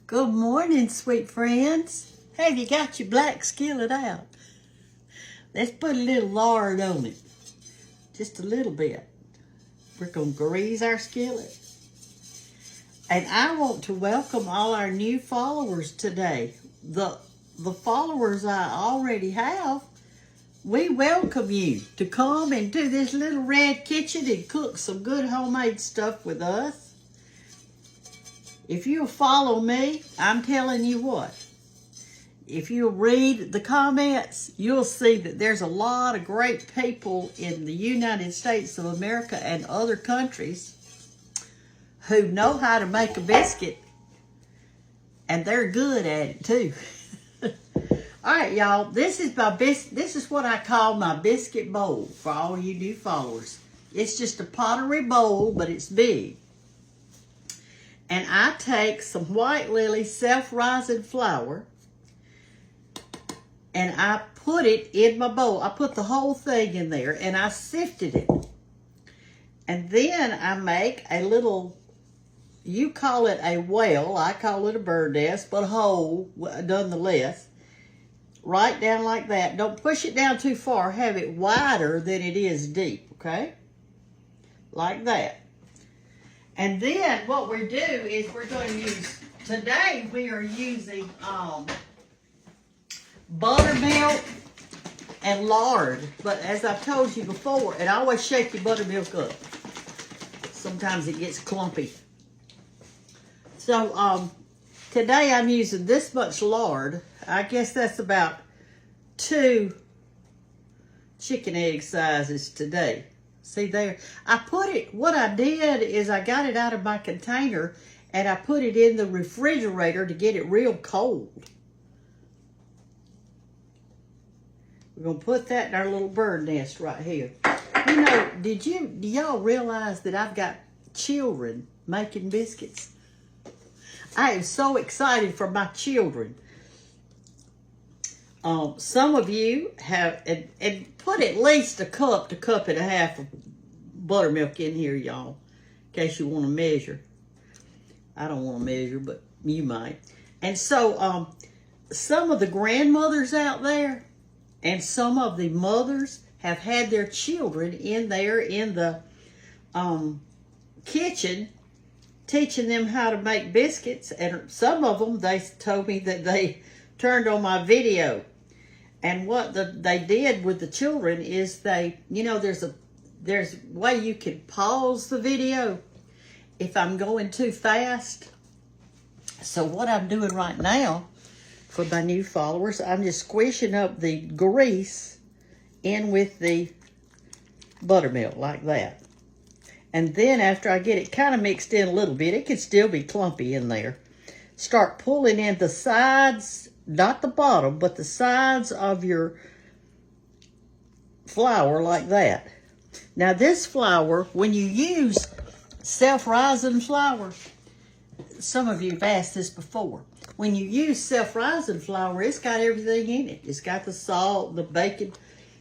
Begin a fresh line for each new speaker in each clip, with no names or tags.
Good morning, sweet friends. Have you got your black skillet out? Let's put a little lard on it. Just a little bit. We're going to grease our skillet. And I want to welcome all our new followers today. The followers I already have, we welcome you to come into this little red kitchen and cook some good homemade stuff with us. If you'll follow me, I'm telling you what, if you'll read the comments, you'll see that there's a lot of great people in the United States of America and other countries who know how to make a biscuit, and they're good at it too. All right, y'all, this is what I call my biscuit bowl for all you new followers. It's just a pottery bowl, but it's big. And I take some White Lily self-rising flour and I put it in my bowl. I put the whole thing in there and I sifted it. And then I make a little, you call it a well, I call it a bird nest, but a hole nonetheless. Right down like that. Don't push it down too far. Have it wider than it is deep, okay? Like that. And then what we do is we're going to use, today we are using buttermilk and lard. But as I've told you before, and always shake your buttermilk up. Sometimes it gets clumpy. So today I'm using this much lard. I guess that's about 2 chicken egg sizes today. See there, I put it, what I did is I got it out of my container and I put it in the refrigerator to get it real cold. We're going to put that in our little bird nest right here. You know, do y'all realize that I've got children making biscuits? I am so excited for my children. Some of you have, and put at least a cup to cup and a half of buttermilk in here, y'all, in case you want to measure. I don't want to measure, but you might. And so some of the grandmothers out there and some of the mothers have had their children in there in the kitchen teaching them how to make biscuits. And some of them, they told me that they turned on my video. And what they did with the children is they, you know, there's a way you can pause the video if I'm going too fast. So what I'm doing right now for my new followers, I'm just squishing up the grease in with the buttermilk like that. And then after I get it kind of mixed in a little bit, it can still be clumpy in there. Start pulling in the sides, not the bottom, but the sides of your flour like that. Now this flour, when you use self-rising flour, some of you have asked this before. When you use self-rising flour, it's got everything in it. It's got the salt, the bacon,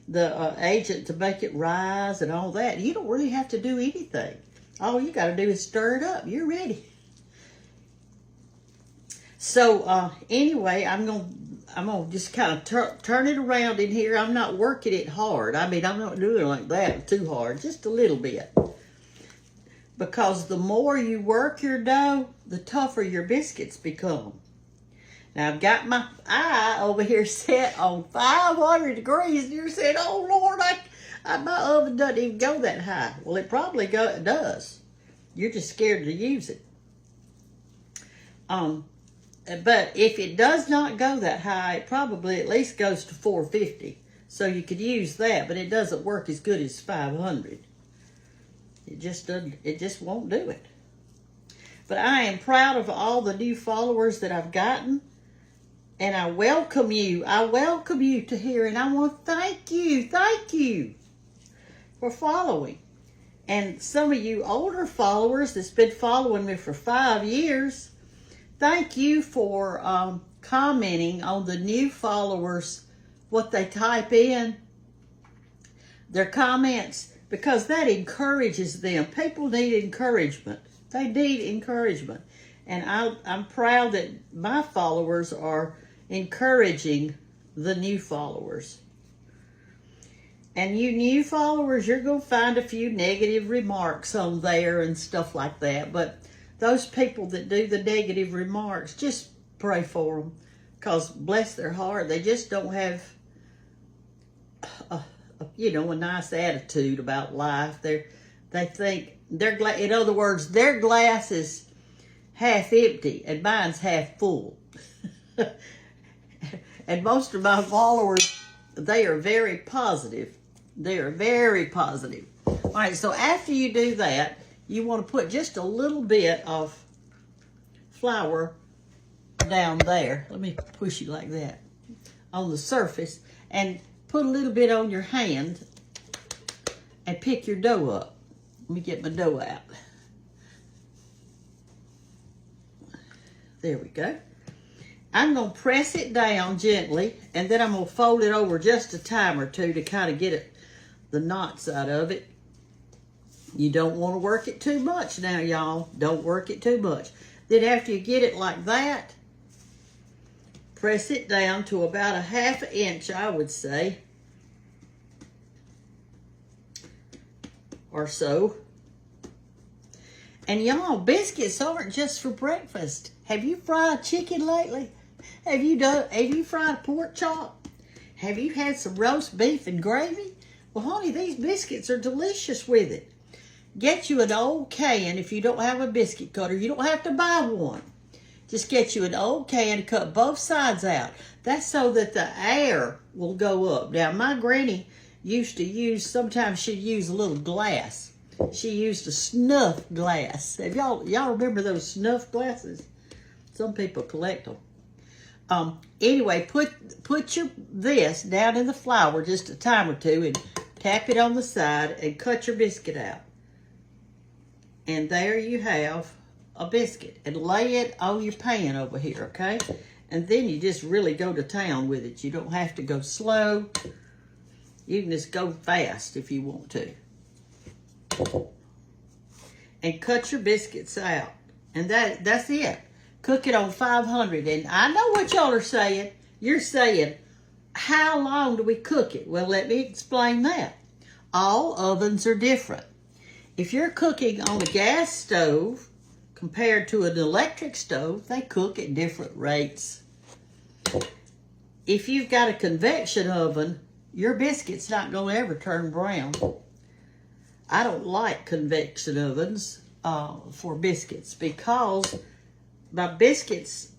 the agent to make it rise and all that. You don't really have to do anything. All you got to do is stir it up. You're ready. So anyway, I'm gonna just kind of turn it around in here. I'm not working it hard. I mean, I'm not doing it like that too hard, just a little bit. Because the more you work your dough, the tougher your biscuits become. Now I've got my eye over here set on 500 degrees, and you're saying, "Oh Lord, my oven doesn't even go that high." Well, it probably does. You're just scared to use it. But if it does not go that high, it probably at least goes to 450. So you could use that, but it doesn't work as good as 500. It just doesn't, it just won't do it. But I am proud of all the new followers that I've gotten. And I welcome you. I welcome you to here. And I want to thank you for following. And some of you older followers that's been following me for 5 years, thank you for commenting on the new followers, what they type in, their comments, because that encourages them. People need encouragement. They need encouragement. And I'm proud that my followers are encouraging the new followers. And you new followers, you're going to find a few negative remarks on there and stuff like that. But those people that do the negative remarks, just pray for them. Because bless their heart, they just don't have, a nice attitude about life. They think, in other words, their glass is half empty and mine's half full. And most of my followers, they are very positive. They are very positive. All right, so after you do that, you want to put just a little bit of flour down there. Let me push it like that on the surface, and put a little bit on your hand and pick your dough up. Let me get my dough out. There we go. I'm going to press it down gently, and then I'm going to fold it over just a time or two to kind of get the knots out of it. You don't want to work it too much now, y'all. Don't work it too much. Then after you get it like that, press it down to about a ½ inch, I would say, or so. And y'all, biscuits aren't just for breakfast. Have you fried chicken lately? Have you fried pork chop? Have you had some roast beef and gravy? Well, honey, these biscuits are delicious with it. Get you an old can if you don't have a biscuit cutter. You don't have to buy one. Just get you an old can and cut both sides out. That's so that the air will go up. Now, my granny used to sometimes she'd use a little glass. She used a snuff glass. Have y'all remember those snuff glasses? Some people collect them. Anyway, put this down in the flour just a time or two and tap it on the side and cut your biscuit out. And there you have a biscuit. And lay it on your pan over here, okay? And then you just really go to town with it. You don't have to go slow. You can just go fast if you want to. And cut your biscuits out. And that's it. Cook it on 500. And I know what y'all are saying. You're saying, how long do we cook it? Well, let me explain that. All ovens are different. If you're cooking on a gas stove compared to an electric stove, they cook at different rates. If you've got a convection oven, your biscuit's not going to ever turn brown. I don't like convection ovens for biscuits because my biscuits,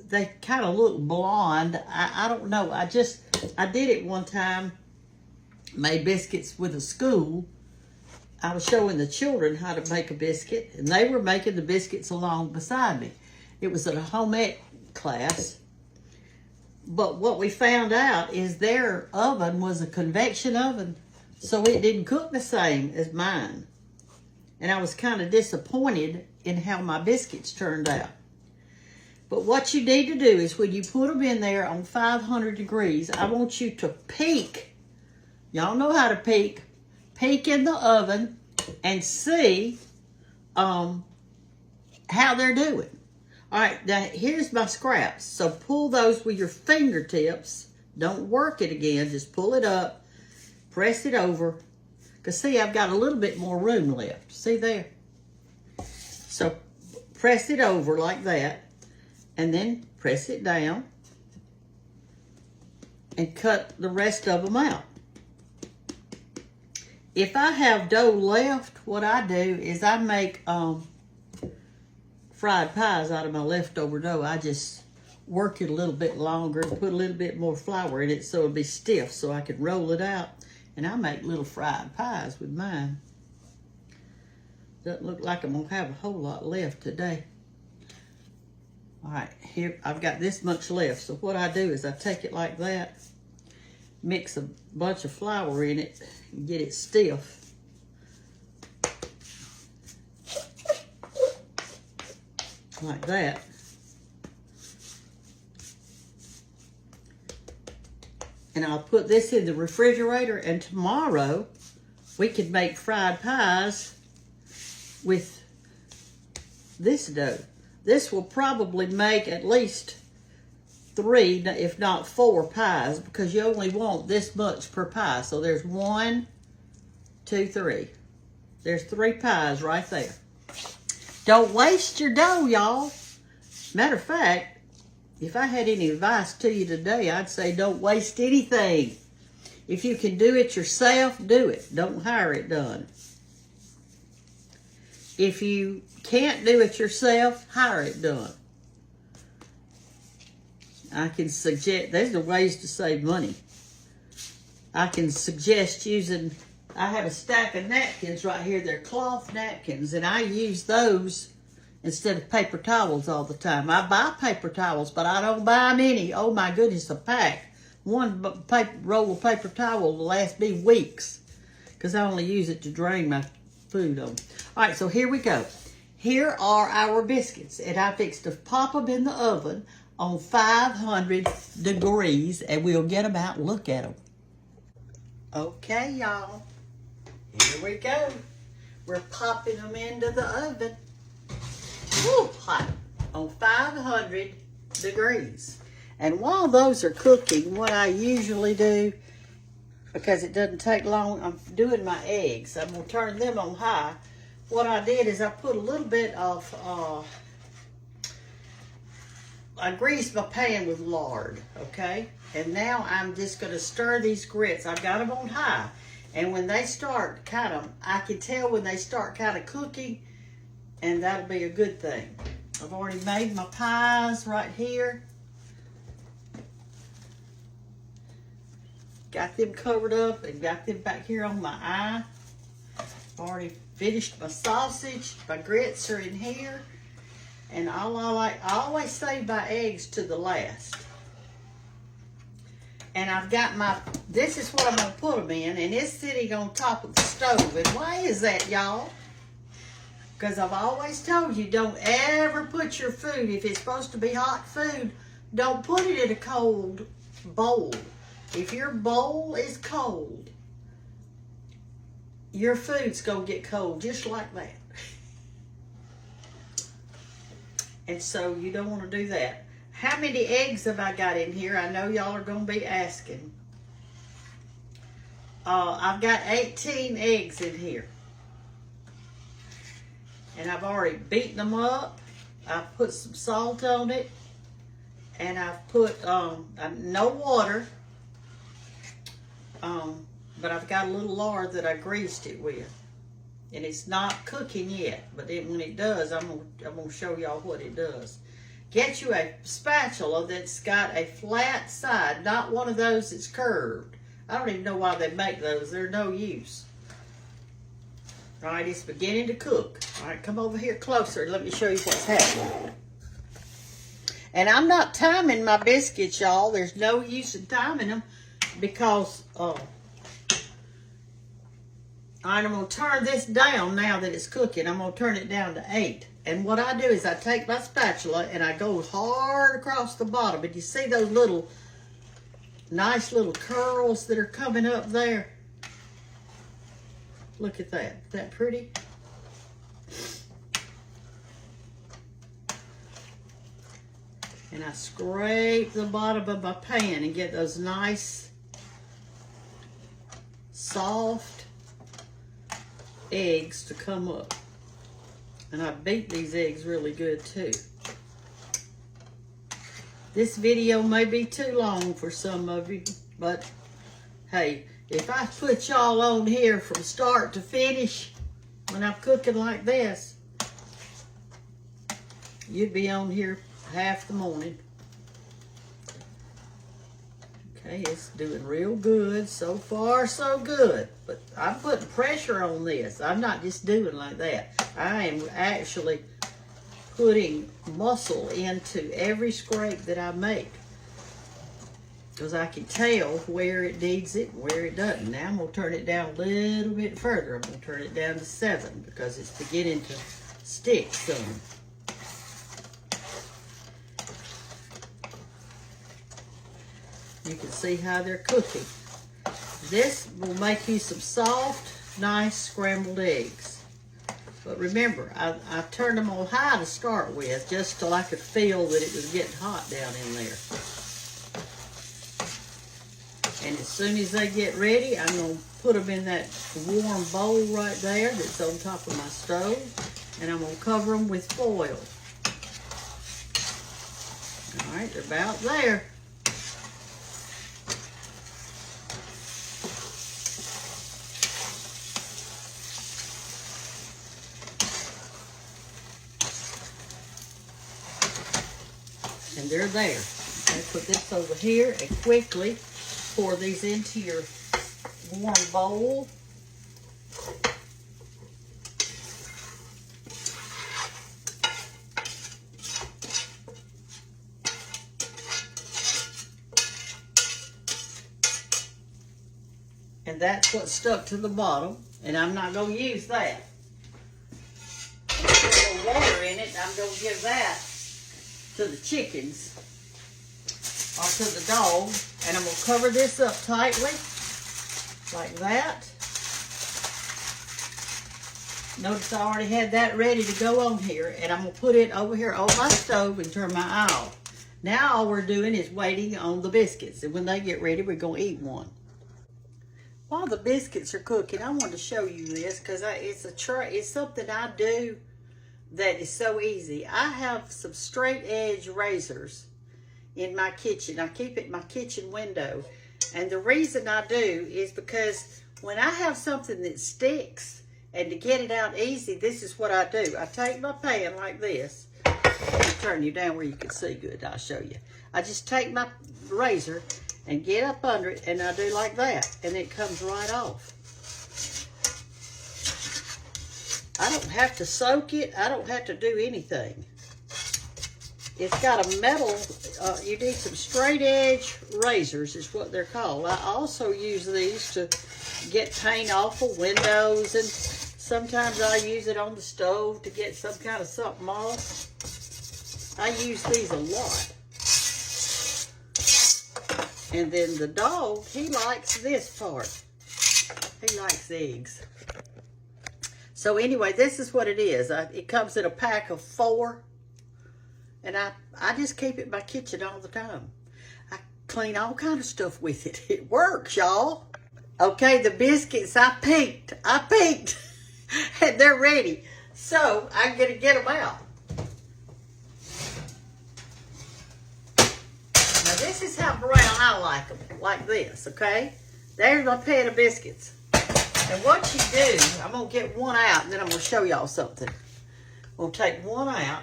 they kind of look blonde. I don't know. I did it one time, made biscuits with a school. I was showing the children how to make a biscuit, and they were making the biscuits along beside me. It was at a home ec class. But what we found out is their oven was a convection oven, so it didn't cook the same as mine. And I was kind of disappointed in how my biscuits turned out. But what you need to do is when you put them in there on 500 degrees, I want you to peek. Y'all know how to peek. Peek in the oven and see how they're doing. All right, now here's my scraps. So pull those with your fingertips. Don't work it again. Just pull it up, press it over. Because see, I've got a little bit more room left. See there? So press it over like that. And then press it down. And cut the rest of them out. If I have dough left, what I do is I make fried pies out of my leftover dough. I just work it a little bit longer and put a little bit more flour in it so it'll be stiff so I can roll it out. And I make little fried pies with mine. Doesn't look like I'm going to have a whole lot left today. All right, here I've got this much left. So what I do is I take it like that, mix a bunch of flour in it, and get it stiff. Like that. And I'll put this in the refrigerator, and tomorrow we could make fried pies with this dough. This will probably make at least 3, if not 4 pies, because you only want this much per pie. So there's 1, 2, 3. There's 3 pies right there. Don't waste your dough, y'all. Matter of fact, if I had any advice to you today, I'd say don't waste anything. If you can do it yourself, do it. Don't hire it done. If you can't do it yourself, hire it done. I can suggest, there's the ways to save money. I can suggest using, I have a stack of napkins right here. They're cloth napkins, and I use those instead of paper towels all the time. I buy paper towels, but I don't buy many. Oh my goodness, a pack. One roll of paper towel will last me weeks because I only use it to drain my food on. All right, so here we go. Here are our biscuits, and I fixed to pop them in the oven on 500 degrees, and we'll get them out and look at them. Okay, y'all. Here we go. We're popping them into the oven. Woo, hot. On 500 degrees. And while those are cooking, what I usually do, because it doesn't take long, I'm doing my eggs. I'm going to turn them on high. What I did is I put a little bit of, I greased my pan with lard, okay? And now I'm just going to stir these grits. I've got them on high. And when they start kind of, I can tell when they start kind of cooking, and that'll be a good thing. I've already made my pies right here. Got them covered up and got them back here on my eye. I've already finished my sausage. My grits are in here. And I always save my eggs to the last. And I've got my, this is what I'm going to put them in. And it's sitting on top of the stove. And why is that, y'all? Because I've always told you, don't ever put your food, if it's supposed to be hot food, don't put it in a cold bowl. If your bowl is cold, your food's going to get cold just like that. And so you don't want to do that. How many eggs have I got in here? I know y'all are going to be asking. I've got 18 eggs in here. And I've already beaten them up. I've put some salt on it. And I've put no water. But I've got a little lard that I greased it with. And it's not cooking yet. But then when it does, I'm gonna show y'all what it does. Get you a spatula that's got a flat side, not one of those that's curved. I don't even know why they make those. They're no use. All right, it's beginning to cook. All right, come over here closer. Let me show you what's happening. And I'm not timing my biscuits, y'all. There's no use in timing them because I'm going to turn this down now that it's cooking. I'm going to turn it down to 8. And what I do is I take my spatula and I go hard across the bottom. And you see those little, nice little curls that are coming up there? Look at that. Isn't that pretty? And I scrape the bottom of my pan and get those nice, soft eggs to come up. And I beat these eggs really good too. This video may be too long for some of you, but hey, if I put y'all on here from start to finish when I'm cooking like this, you'd be on here half the morning. Okay, it's doing real good. So far, so good. But I'm putting pressure on this. I'm not just doing like that. I am actually putting muscle into every scrape that I make. Because I can tell where it needs it and where it doesn't. Now I'm going to turn it down a little bit further. I'm going to turn it down to 7 because it's beginning to stick some. You can see how they're cooking. This will make you some soft, nice scrambled eggs. But remember, I turned them on high to start with, just till I could feel that it was getting hot down in there. And as soon as they get ready, I'm going to put them in that warm bowl right there that's on top of my stove. And I'm going to cover them with foil. All right, they're about there. And they're there. Okay, put this over here and quickly pour these into your warm bowl. And that's what stuck to the bottom. And I'm not going to use that. There's a little water in it. I'm going to give that to the chickens or to the dog. And I'm going to cover this up tightly like that. Notice I already had that ready to go on here. And I'm going to put it over here on my stove and turn my eye off. Now all we're doing is waiting on the biscuits. And when they get ready, we're going to eat one. While the biscuits are cooking, I want to show you this because it's something I do that is so easy. I have some straight edge razors in my kitchen. I keep it in my kitchen window. And the reason I do is because when I have something that sticks, and to get it out easy, this is what I do. I take my pan like this. Let me turn you down where you can see good. I'll show you. I just take my razor and get up under it, and I do like that, and it comes right off. I don't have to soak it. I don't have to do anything. It's got a metal, you need some straight edge razors is what they're called. I also use these to get paint off of windows, and sometimes I use it on the stove to get some kind of something off. I use these a lot. And then the dog, he likes this part. He likes eggs. So anyway, this is what it is. It comes in a pack of 4. And I just keep it in my kitchen all the time. I clean all kind of stuff with it. It works, y'all. Okay, the biscuits, I peeked. And they're ready. So I'm going to get them out. Now this is how brown I like them, like this, okay? There's my pan of biscuits. And what you do, I'm going to get one out, and then I'm going to show y'all something. I'm going to take one out.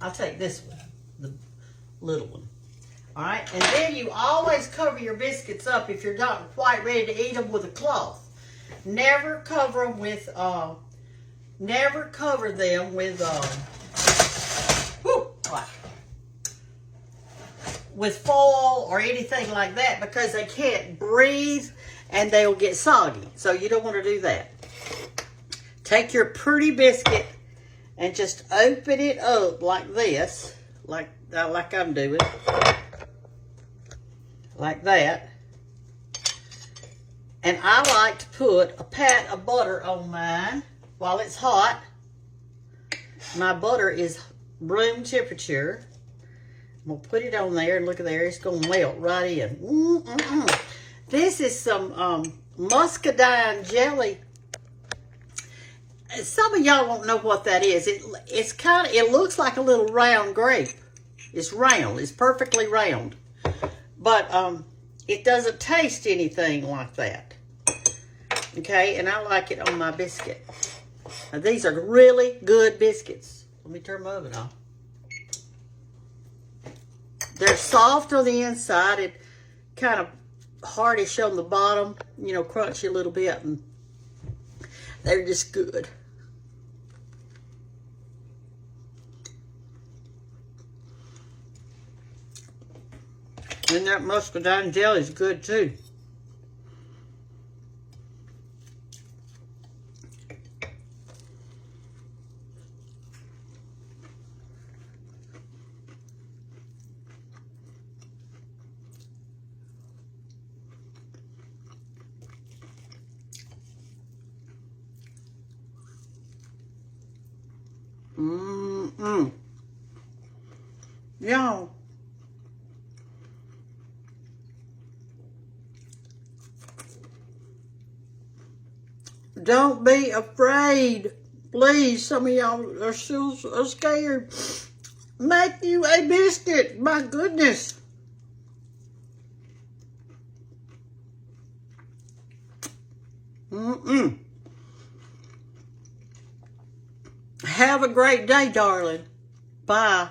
I'll take this one, the little one. All right, and then you always cover your biscuits up if you're not quite ready to eat them with a cloth. Never cover them with, with foil or anything like that, because they can't breathe and they'll get soggy. So you don't want to do that. Take your pretty biscuit and just open it up like this, like I'm doing, like that. And I like to put a pat of butter on mine while it's hot. My butter is room temperature. I'm going to put it on there, and look at there, it's going to melt right in. This is some muscadine jelly. Some of y'all won't know what that is. It looks like a little round grape. It's round. It's perfectly round. But it doesn't taste anything like that. Okay, and I like it on my biscuit. Now, these are really good biscuits. Let me turn my oven off. They're soft on the inside and kind of hardish on the bottom, you know, crunchy a little bit, and they're just good. And that muscadine jelly is good too.
Y'all. Don't be afraid. Please, some of y'all are still scared. Make you a biscuit. My goodness. Have a great day, darling. Bye.